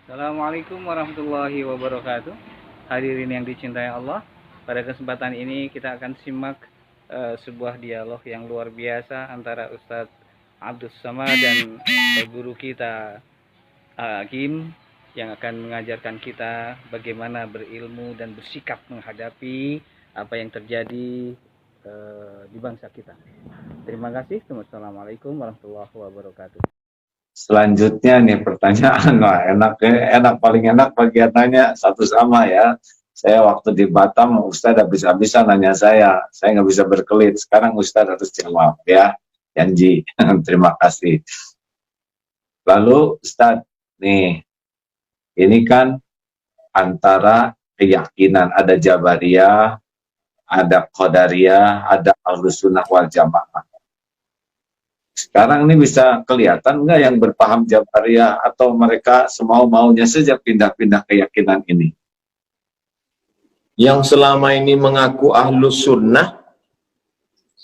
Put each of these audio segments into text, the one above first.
Assalamualaikum warahmatullahi wabarakatuh. Hadirin yang dicintai Allah, pada kesempatan ini kita akan simak sebuah dialog yang luar biasa antara Ustadz Abdus Samad dan guru kita Hakim yang akan mengajarkan kita bagaimana berilmu dan bersikap menghadapi apa yang terjadi di bangsa kita. Terima kasih. Assalamualaikum warahmatullahi wabarakatuh. Selanjutnya nih pertanyaan, wah enak paling enak bagiannya satu sama ya. Saya waktu di Batam, Ustadz habis-habisan nanya saya nggak bisa berkelit. Sekarang Ustadz harus jawab ya, janji. Terima kasih. Lalu Ustadz, nih, ini kan antara keyakinan, ada Jabariyah, ada Qadariyah, ada Ahlus Sunnah wal Jamaah. Sekarang ini bisa kelihatan nggak yang berpaham Jabariyah atau mereka semau-maunya saja pindah-pindah keyakinan ini? Yang selama ini mengaku Ahlus Sunnah,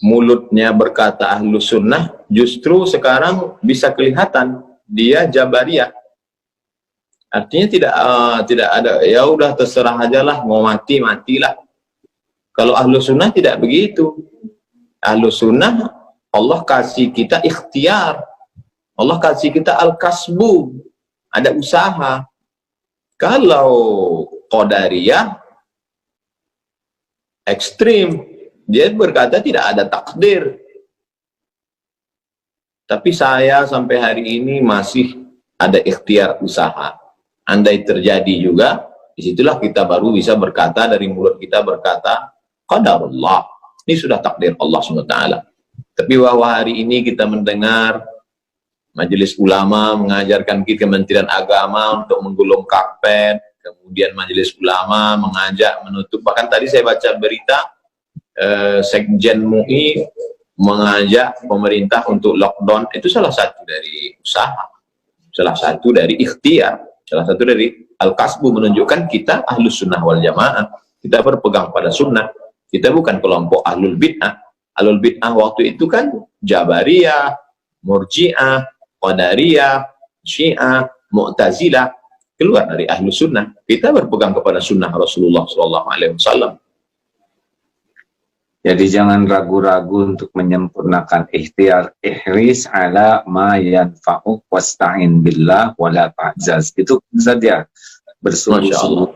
mulutnya berkata Ahlus Sunnah, justru sekarang bisa kelihatan dia Jabariyah. Artinya tidak ada, ya udah terserah aja lah, mau mati matilah. Kalau Ahlus Sunnah tidak begitu. Ahlus Sunnah, Allah kasih kita ikhtiar, Allah kasih kita al-kasbu, ada usaha. Kalau Qadariyah ekstrim, dia berkata tidak ada takdir. Tapi saya sampai hari ini masih ada ikhtiar usaha. Andai terjadi juga, disitulah kita baru bisa berkata, dari mulut kita berkata qadarullah, ini sudah takdir Allah SWT. Tapi bahwa hari ini kita mendengar Majelis Ulama mengajarkan kita, Kementerian Agama untuk menggulung karpet, kemudian Majelis Ulama mengajak menutup, bahkan tadi saya baca berita Sekjen MUI mengajak pemerintah untuk lockdown. Itu salah satu dari usaha, salah satu dari ikhtiar, salah satu dari al-kasbu, menunjukkan kita Ahlus Sunnah wal Jamaah, kita berpegang pada sunnah, kita bukan kelompok Ahlul Bid'ah. Ahlul Bid'ah waktu itu kan Jabariyah, Murji'ah, Qadariyah, Syiah, Mu'tazilah, keluar dari Ahlus Sunnah. Kita berpegang kepada sunnah Rasulullah SAW. Jadi jangan ragu-ragu untuk menyempurnakan ikhtiar. Ihris ala ma yanfa'uk wasta'in billah wala ta'jaz. Itu saja, bersungguh-sungguh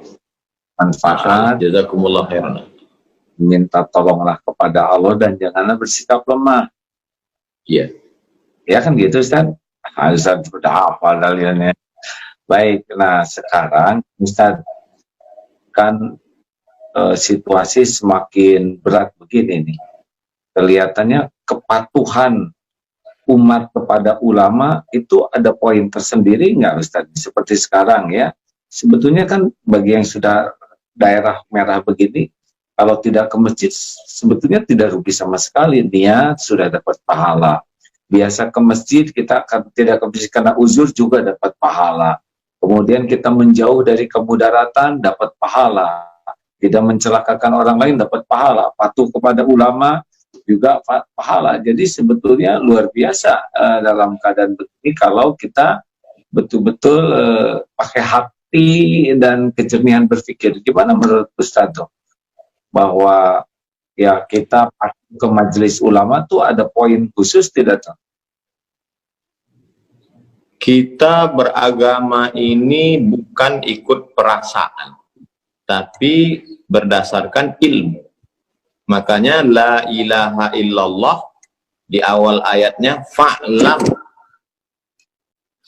manfaat. Jazakumullah khairan. Minta tolonglah kepada Allah dan janganlah bersikap lemah. Iya. Ya kan gitu Ustaz? Ustaz sudah hafal kalian ya. Baik, nah sekarang Ustaz, kan situasi semakin berat begini nih. Kelihatannya kepatuhan umat kepada ulama itu ada poin tersendiri nggak Ustaz? Seperti sekarang ya. Sebetulnya kan bagi yang sudah daerah merah begini, kalau tidak ke masjid sebetulnya tidak rugi sama sekali, niat sudah dapat pahala. Biasa ke masjid, kita tidak ke masjid karena uzur juga dapat pahala. Kemudian kita menjauh dari kemudaratan dapat pahala. Tidak mencelakakan orang lain dapat pahala. Patuh kepada ulama juga pahala. Jadi sebetulnya luar biasa dalam keadaan begini kalau kita betul-betul pakai hati dan kejernihan berpikir. Gimana menurut Ustaz tuh? Bahwa ya kita ke majelis ulama tuh ada poin khusus tidak tuh? Kita beragama ini bukan ikut perasaan, tapi berdasarkan ilmu. Makanya la ilaha illallah di awal ayatnya fa'lam.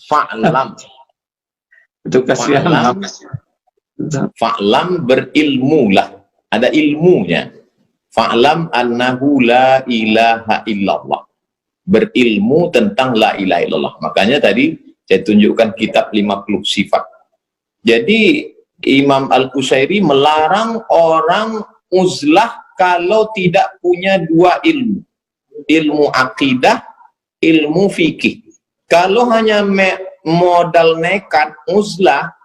Fa'lam. Itu kasihan. Fa'lam, berilmulah. Ada ilmunya. Fa'lam annahu la ilaha illallah. Berilmu tentang la ilaha illallah. Makanya tadi saya tunjukkan kitab 50 sifat. Jadi Imam Al-Qusairi melarang orang uzlah kalau tidak punya dua ilmu. Ilmu akidah, ilmu fikih. Kalau hanya modal nekat uzlah,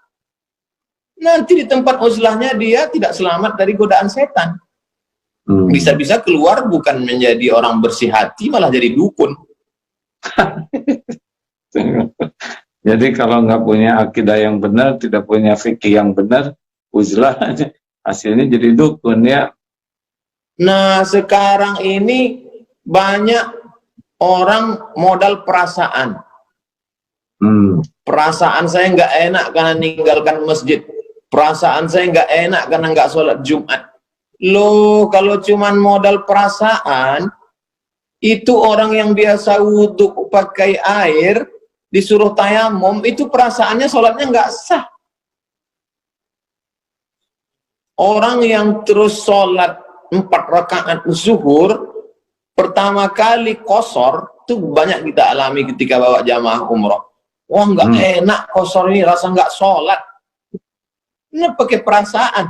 nanti di tempat uzlahnya dia tidak selamat dari godaan setan. Bisa-bisa keluar bukan menjadi orang bersih hati, malah jadi dukun. Jadi kalau nggak punya akidah yang benar, tidak punya fikih yang benar, uzlah, hasilnya jadi dukun ya. Nah, sekarang ini banyak orang modal perasaan. Perasaan saya nggak enak karena ninggalkan masjid. Perasaan saya nggak enak karena nggak sholat Jumat. Loh, kalau cuman modal perasaan, itu orang yang biasa wudhu pakai air, disuruh tayamum, itu perasaannya sholatnya nggak sah. Orang yang terus sholat 4 rakaat zuhur, pertama kali kosor, itu banyak kita alami ketika bawa jamaah umroh. Wah, nggak enak kosor ini, rasa nggak sholat. Ini pakai perasaan.